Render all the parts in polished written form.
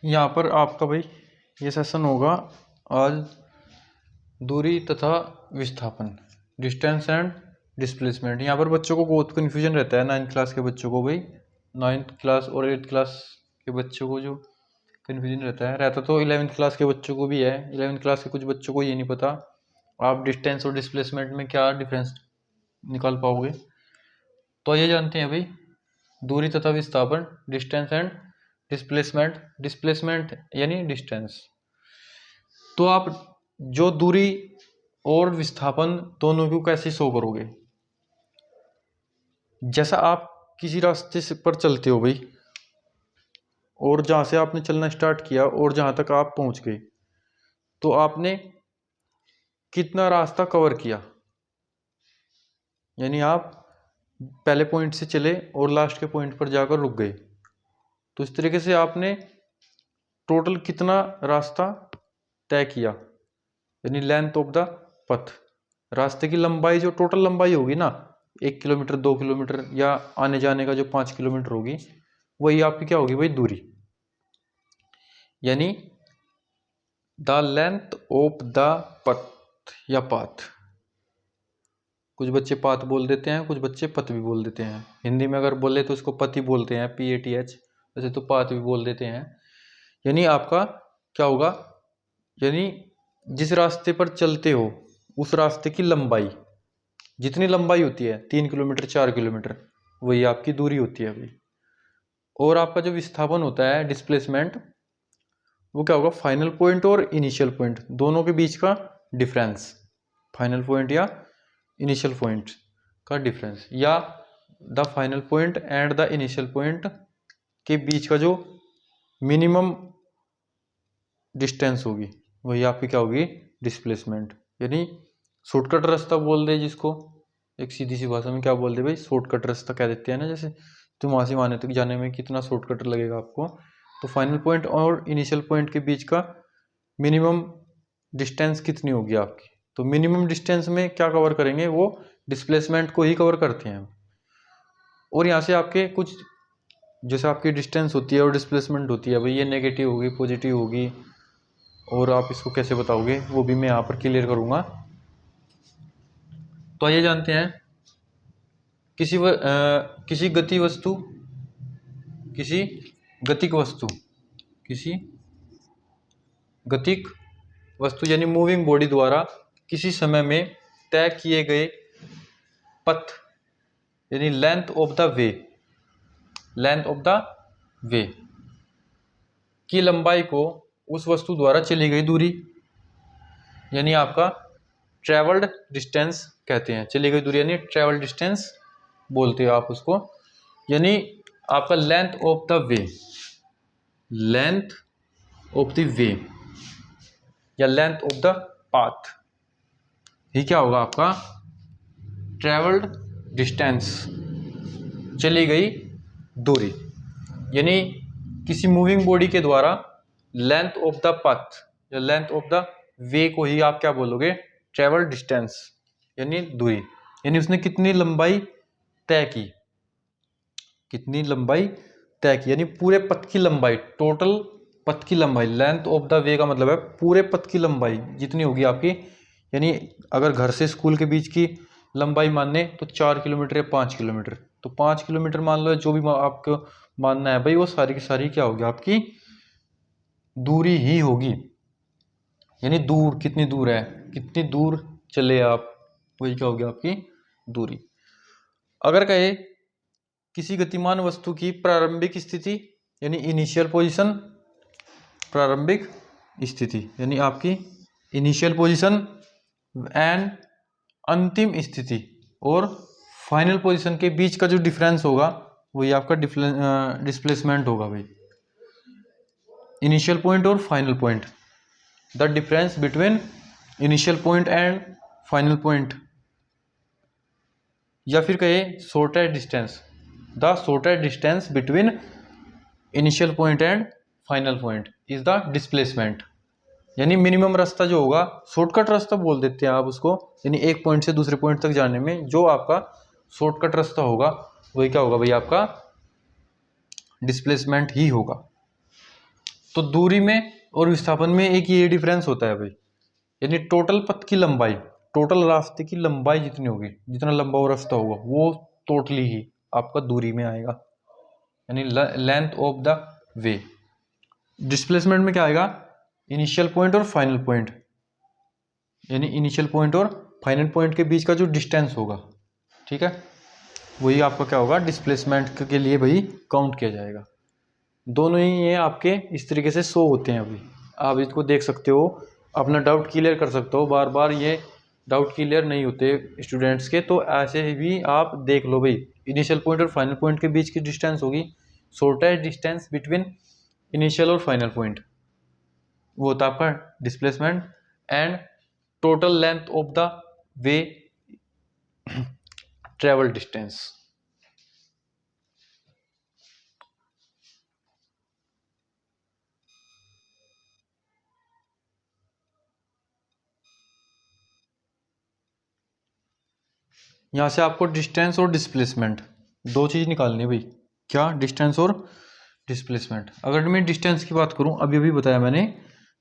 यहाँ पर आपका भाई ये सेशन होगा आज दूरी तथा विस्थापन, डिस्टेंस एंड डिस्प्लेसमेंट। यहाँ पर बच्चों को बहुत कन्फ्यूजन रहता है, 9th क्लास के बच्चों को भाई, 9th क्लास और 8th क्लास के बच्चों को जो कन्फ्यूजन रहता तो 11th क्लास के बच्चों को भी है। 11th क्लास के कुछ बच्चों को ये नहीं पता आप डिस्टेंस और डिस्प्लेसमेंट में क्या डिफरेंस निकाल पाओगे। तो ये जानते हैं भाई, दूरी तथा विस्थापन, डिस्टेंस एंड डिस्प्लेसमेंट। डिस्प्लेसमेंट यानी डिस्टेंस। तो आप जो दूरी और विस्थापन दोनों को कैसे शो करोगे? जैसा आप किसी रास्ते से पर चलते हो भाई, और जहाँ से आपने चलना स्टार्ट किया और जहाँ तक आप पहुँच गए, तो आपने कितना रास्ता कवर किया। यानी आप पहले पॉइंट से चले और लास्ट के पॉइंट पर जाकर रुक गए, तो इस तरीके से आपने टोटल कितना रास्ता तय किया, यानी लेंथ ऑफ द पथ। रास्ते की लंबाई, जो टोटल लंबाई होगी ना, 1 किलोमीटर 2 किलोमीटर या आने जाने का जो 5 किलोमीटर होगी, वही आपकी क्या होगी भाई, दूरी। यानी the length of the path या पाथ। कुछ बच्चे पाथ बोल देते हैं, कुछ बच्चे पथ भी बोल देते हैं। हिंदी में अगर बोले तो इसको पथ ही बोलते हैं, PATH। वैसे तो पाथ भी बोल देते हैं। यानी आपका क्या होगा, यानी जिस रास्ते पर चलते हो उस रास्ते की लंबाई, जितनी लंबाई होती है 3 किलोमीटर 4 किलोमीटर, वही आपकी दूरी होती है भाई। और आपका जो विस्थापन होता है, डिस्प्लेसमेंट, वो क्या होगा, फाइनल पॉइंट और इनिशियल पॉइंट दोनों के बीच का डिफरेंस। फाइनल पॉइंट या इनिशियल पॉइंट का डिफरेंस, या the final point and the initial point के बीच का जो मिनिमम डिस्टेंस होगी, वही आपकी क्या होगी, डिस्प्लेसमेंट। यानी शॉर्टकट रास्ता बोल दे जिसको, एक सीधी सी भाषा में क्या बोल दे भाई, शॉर्टकट रास्ता कह देते हैं ना। जैसे तुम वहाँ से वहाँ तक जाने में कितना शॉर्टकट लगेगा आपको, तो फाइनल पॉइंट और इनिशियल पॉइंट के बीच का मिनिमम डिस्टेंस कितनी होगी आपकी। तो मिनिमम डिस्टेंस में क्या कवर करेंगे, वो डिस्प्लेसमेंट को ही कवर करते हैं। और यहाँ से आपके कुछ, जैसे आपकी डिस्टेंस होती है और डिस्प्लेसमेंट होती है भाई, ये नेगेटिव होगी, पॉजिटिव होगी, और आप इसको कैसे बताओगे वो भी मैं यहाँ पर क्लियर करूँगा। तो आइए जानते हैं, किसी गति वस्तु, किसी गतिक वस्तु, किसी गतिक वस्तु यानी मूविंग बॉडी द्वारा किसी समय में तय किए गए पथ, यानी length of the way, length of the way की लंबाई को उस वस्तु द्वारा चली गई दूरी, यानी आपका ट्रेवल्ड डिस्टेंस कहते हैं। चली गई दूरी यानी ट्रेवल डिस्टेंस बोलते हो आप उसको। यानी आपका length of the way, length of the way या लेंथ ऑफ द पाथ, ही क्या होगा आपका, ट्रेवल्ड डिस्टेंस, चली गई दूरी। यानी किसी मूविंग बॉडी के द्वारा लेंथ ऑफ द पाथ या लेंथ ऑफ द वे को ही आप क्या बोलोगे, ट्रेवल डिस्टेंस, यानी दूरी। यानी उसने कितनी लंबाई तय की, कितनी लंबाई तय की, यानी पूरे पथ की लंबाई, टोटल पथ की लंबाई। लेंथ ऑफ द वे का मतलब है पूरे पथ की लंबाई जितनी होगी आपकी। यानी अगर घर से स्कूल के बीच की लंबाई माने तो 4 किलोमीटर या 5 किलोमीटर, तो 5 किलोमीटर मान लो, जो भी आपको मानना है भाई, वो सारी की सारी क्या होगी, आपकी दूरी ही होगी। यानी दूर, कितनी दूर है, कितनी दूर चले आप, वही क्या होगी आपकी दूरी। अगर कहे किसी गतिमान वस्तु की प्रारंभिक स्थिति, यानी इनिशियल पोजीशन, प्रारंभिक स्थिति यानी आपकी इनिशियल पोजीशन, एंड अंतिम स्थिति और फाइनल पोजीशन के बीच का जो डिफरेंस होगा, वही आपका डिस्प्लेसमेंट होगा भाई। इनिशियल पॉइंट और final point, the difference between initial point and final point, या फिर कहे shortest distance, the shortest distance between initial point and final point is the displacement. यानी मिनिमम रास्ता जो होगा, शॉर्टकट रास्ता बोल देते हैं आप उसको, यानी एक पॉइंट से दूसरे पॉइंट तक जाने में जो आपका शॉर्टकट रास्ता होगा, वही क्या होगा भाई, आपका डिस्प्लेसमेंट ही होगा। तो दूरी में और विस्थापन में एक ये डिफरेंस होता है भाई, यानी टोटल पथ की लंबाई, टोटल रास्ते की लंबाई जितनी होगी, जितना लंबा वो रास्ता होगा वो टोटली ही आपका दूरी में आएगा, यानी length of the way. Displacement में क्या आएगा, इनिशियल पॉइंट और फाइनल पॉइंट, यानी इनिशियल पॉइंट और फाइनल पॉइंट के बीच का जो डिस्टेंस होगा, ठीक है, वही आपका क्या होगा, डिस्प्लेसमेंट के लिए भाई काउंट किया जाएगा। दोनों ही ये आपके इस तरीके से शो होते हैं। अभी आप इसको देख सकते हो, अपना डाउट क्लियर कर सकते हो, बार बार ये डाउट क्लियर नहीं होते स्टूडेंट्स के, तो ऐसे ही भी आप देख लो भाई। इनिशियल पॉइंट और फाइनल पॉइंट के बीच की डिस्टेंस होगी शॉर्टेस्ट डिस्टेंस बिटवीन इनिशियल और फाइनल पॉइंट, वो होता है आपका displacement. And total length of the way, travel distance. यहाँ से आपको डिस्टेंस और डिस्प्लेसमेंट दो चीज़ निकालनी है भाई। क्या, डिस्टेंस और डिस्प्लेसमेंट। अगर मैं डिस्टेंस की बात करूँ, अभी अभी बताया मैंने,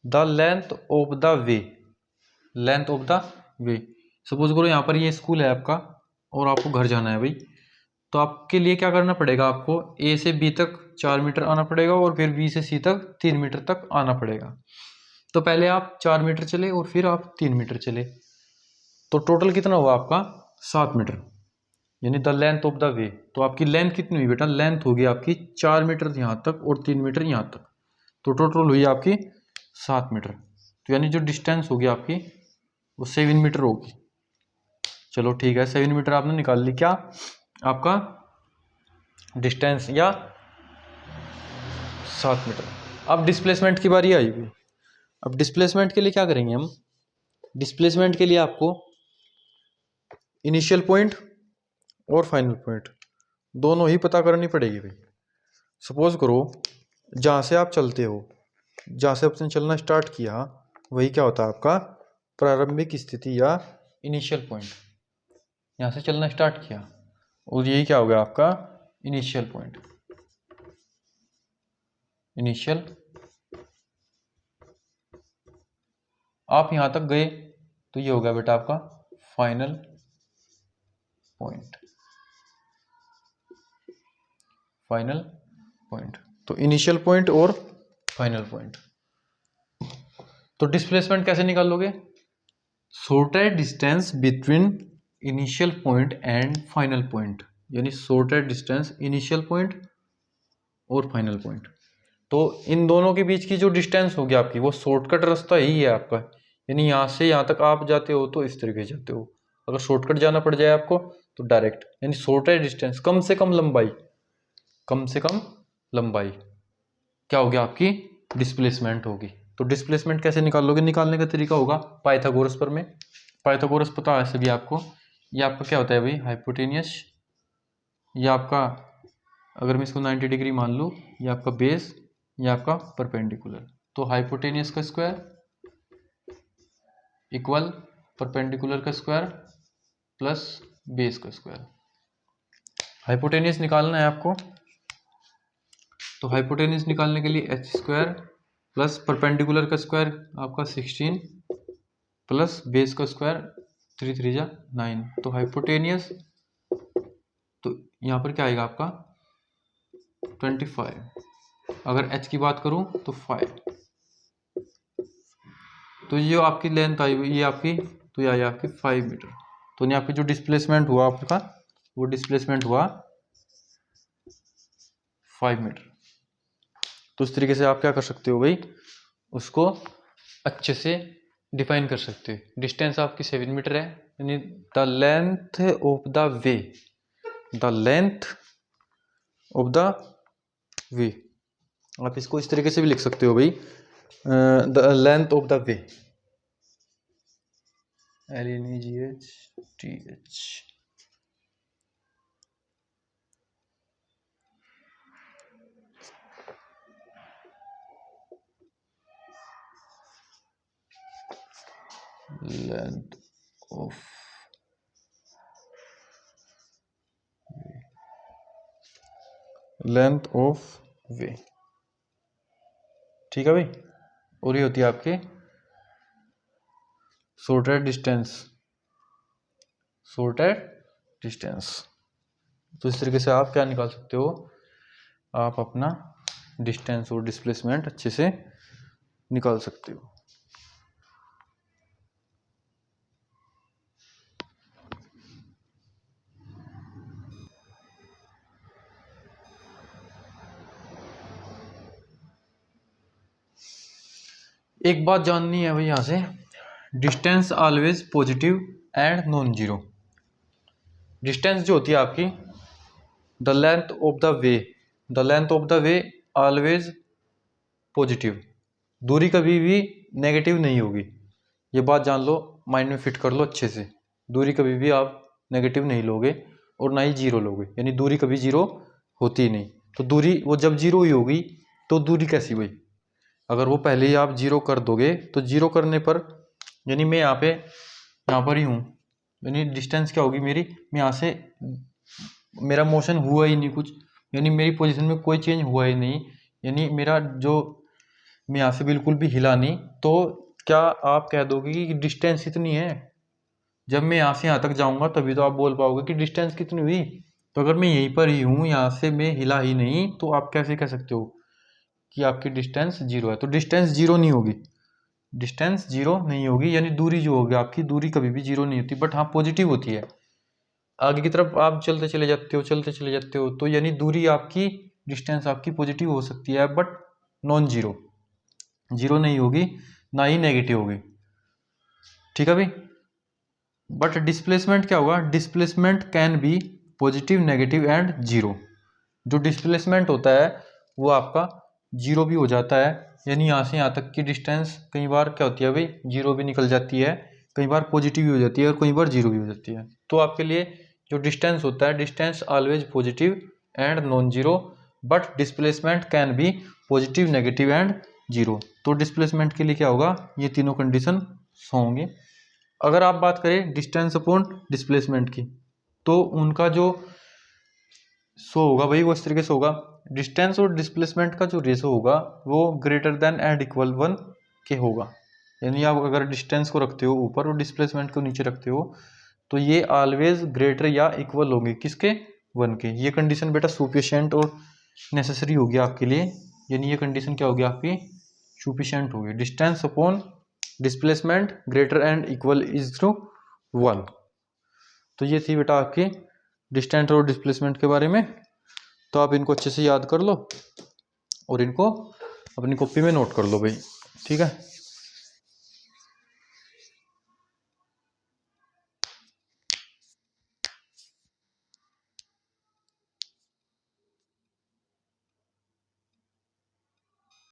the length of the way, length of the way. Suppose करो यहाँ पर ये स्कूल है आपका और आपको घर जाना है भाई, तो आपके लिए क्या करना पड़ेगा, आपको ए से बी तक 4 मीटर आना पड़ेगा और फिर बी से सी तक 3 मीटर तक आना पड़ेगा। तो पहले आप 4 मीटर चले और फिर आप 3 मीटर चले, तो टोटल कितना हुआ आपका, 7 मीटर, यानी the length of the way. तो आपकी लेंथ कितनी हुई बेटा, लेंथ होगी आपकी 4 मीटर यहाँ तक और 3 मीटर यहाँ तक, तो टोटल हुई आपकी 7 मीटर। तो यानी जो डिस्टेंस होगी आपकी वो 7 मीटर होगी। चलो ठीक है, 7 मीटर आपने निकाल ली, क्या आपका डिस्टेंस या 7 मीटर। अब डिस्प्लेसमेंट की बारी आई हुई। अब डिस्प्लेसमेंट के लिए क्या करेंगे हम, डिस्प्लेसमेंट के लिए आपको इनिशियल पॉइंट और फाइनल पॉइंट दोनों ही पता करनी पड़ेगी भाई। सपोज करो जहाँ से आप चलते हो, जहाँ से आपने चलना स्टार्ट किया, वही क्या होता है आपका प्रारंभिक स्थिति या इनिशियल पॉइंट। यहाँ से चलना स्टार्ट किया और यही क्या हो गया आपका इनिशियल पॉइंट, इनिशियल। आप यहाँ तक गए तो ये हो गया बेटा आपका फाइनल पॉइंट, फाइनल पॉइंट। तो इनिशियल पॉइंट और फाइनल पॉइंट। तो डिस्प्लेसमेंट कैसे निकालोगे, shortest distance between initial point and final point, यानी शॉर्टेस्ट डिस्टेंस इनिशियल पॉइंट और फाइनल पॉइंट। तो इन दोनों के बीच की जो डिस्टेंस होगी आपकी वो शॉर्टकट रास्ता ही है आपका, यानी यहाँ से यहाँ तक आप जाते हो तो इस तरीके से जाते हो। अगर शॉर्टकट जाना पड़ जाए आपको तो डायरेक्ट, यानी शॉर्टेस्ट डिस्टेंस, कम से कम लंबाई, कम से कम लंबाई क्या होगी आपकी डिस्प्लेसमेंट होगी। तो डिस्प्लेसमेंट कैसे निकालोगे, निकालने का तरीका होगा पाइथागोरस पर में। पाइथागोरस पता है सभी आपको। ये आपका क्या होता है भाई, हाइपोटेनियस। ये आपका, अगर मैं इसको 90 डिग्री मान लूँ, ये आपका बेस, ये आपका परपेंडिकुलर। तो हाइपोटेनियस का स्क्वायर इक्वल परपेंडिकुलर का स्क्वायर प्लस बेस का स्क्वायर। हाइपोटेनियस निकालना है आपको, तो हाइपोटेनियस निकालने के लिए एच स्क्वायर प्लस परपेंडिकुलर का स्क्वायर आपका 16 प्लस बेस का स्क्वायर 3 3 जा 9। तो हाइपोटेनियस, तो यहाँ पर क्या आएगा आपका 25। अगर एच की बात करूँ तो 5। तो ये आपकी लेंथ आई हुई, ये आपकी, तो ये आई आपकी 5 मीटर। तो ये आपकी जो डिस्प्लेसमेंट हुआ आपका, वो डिस्प्लेसमेंट हुआ 5 मीटर। तो इस तरीके से आप क्या कर सकते हो भाई, उसको अच्छे से डिफाइन कर सकते हो। डिस्टेंस आपकी 7 मीटर है, यानी the length of the way, the length of the way. आप इसको इस तरीके से भी लिख सकते हो भाई, the length of the way, LENGHTH, length of length of वे। ठीक है भाई। और ये होती है आपके सॉर्टेड डिस्टेंस, सॉर्टेड डिस्टेंस। तो इस तरीके से आप क्या निकाल सकते हो, आप अपना डिस्टेंस और डिस्प्लेसमेंट अच्छे से निकाल सकते हो। एक बात जाननी है भाई यहाँ से, distance always positive and non zero. Distance जो होती है आपकी, the length of the way, the length of the way always positive, दूरी कभी भी नेगेटिव नहीं होगी। ये बात जान लो, माइंड में फिट कर लो अच्छे से। दूरी कभी भी आप नेगेटिव नहीं लोगे और ना ही जीरो लोगे, यानी दूरी कभी जीरो होती ही नहीं। तो दूरी वो जब जीरो ही होगी तो दूरी कैसी हुई, अगर वो पहले ही आप जीरो कर दोगे तो जीरो करने पर, यानी मैं यहाँ पर ही हूँ, यानी डिस्टेंस क्या होगी मेरी, मैं यहाँ से, मेरा मोशन हुआ ही नहीं कुछ, यानी मेरी पोजीशन में कोई चेंज हुआ ही नहीं, यानी मेरा जो, मैं यहाँ से बिल्कुल भी हिला नहीं, तो क्या आप कह दोगे कि डिस्टेंस इतनी है। जब मैं यहाँ से यहाँ तक जाऊँगा तभी तो आप बोल पाओगे कि डिस्टेंस कितनी हुई। तो अगर मैं यहीं पर ही हूँ, यहाँ से मैं हिला ही नहीं, तो आप कैसे कह सकते हो कि आपकी डिस्टेंस जीरो है। तो डिस्टेंस जीरो नहीं होगी, डिस्टेंस जीरो नहीं होगी, यानी दूरी जो होगी आपकी, दूरी कभी भी जीरो नहीं होती, बट हाँ पॉजिटिव होती है। आगे की तरफ आप चलते चले जाते हो, चलते चले जाते हो, तो यानी दूरी आपकी, डिस्टेंस आपकी पॉजिटिव हो सकती है, बट नॉन जीरो, जीरो नहीं होगी, ना ही नेगेटिव होगी। ठीक है भाई। बट डिस्प्लेसमेंट क्या होगा, displacement can be positive, negative and zero. जो डिस्प्लेसमेंट होता है वो आपका जीरो भी हो जाता है, यानी यहाँ से यहाँ तक की डिस्टेंस कई बार क्या होती है भाई, जीरो भी निकल जाती है, कई बार पॉजिटिव भी हो जाती है और कई बार जीरो भी हो जाती है। तो आपके लिए जो डिस्टेंस होता है, distance always positive and non zero, but displacement can be positive, negative and zero. तो डिस्प्लेसमेंट के लिए क्या होगा, ये तीनों कंडीशन होंगे। अगर आप बात करें डिस्टेंस अपॉन डिस्प्लेसमेंट की, तो उनका जो सो होगा भाई वो इस तरीके से होगा, डिस्टेंस और डिस्प्लेसमेंट का जो रेशो होगा वो ग्रेटर देन एंड इक्वल 1 के होगा। यानी आप अगर डिस्टेंस को रखते हो ऊपर और डिस्प्लेसमेंट को नीचे रखते हो, तो ये ऑलवेज ग्रेटर या इक्वल होंगे किसके, 1 के। ये कंडीशन बेटा सुफिशिएंट और नेसेसरी होगी आपके लिए, यानी ये कंडीशन क्या होगी आपकी, सुफिशिएंट होगी। Distance upon displacement greater and equal is to 1। तो ये थी बेटा आपकी डिस्टेंस और डिस्प्लेसमेंट के बारे में। तो आप इनको अच्छे से याद कर लो और इनको अपनी कॉपी में नोट कर लो भाई, ठीक है।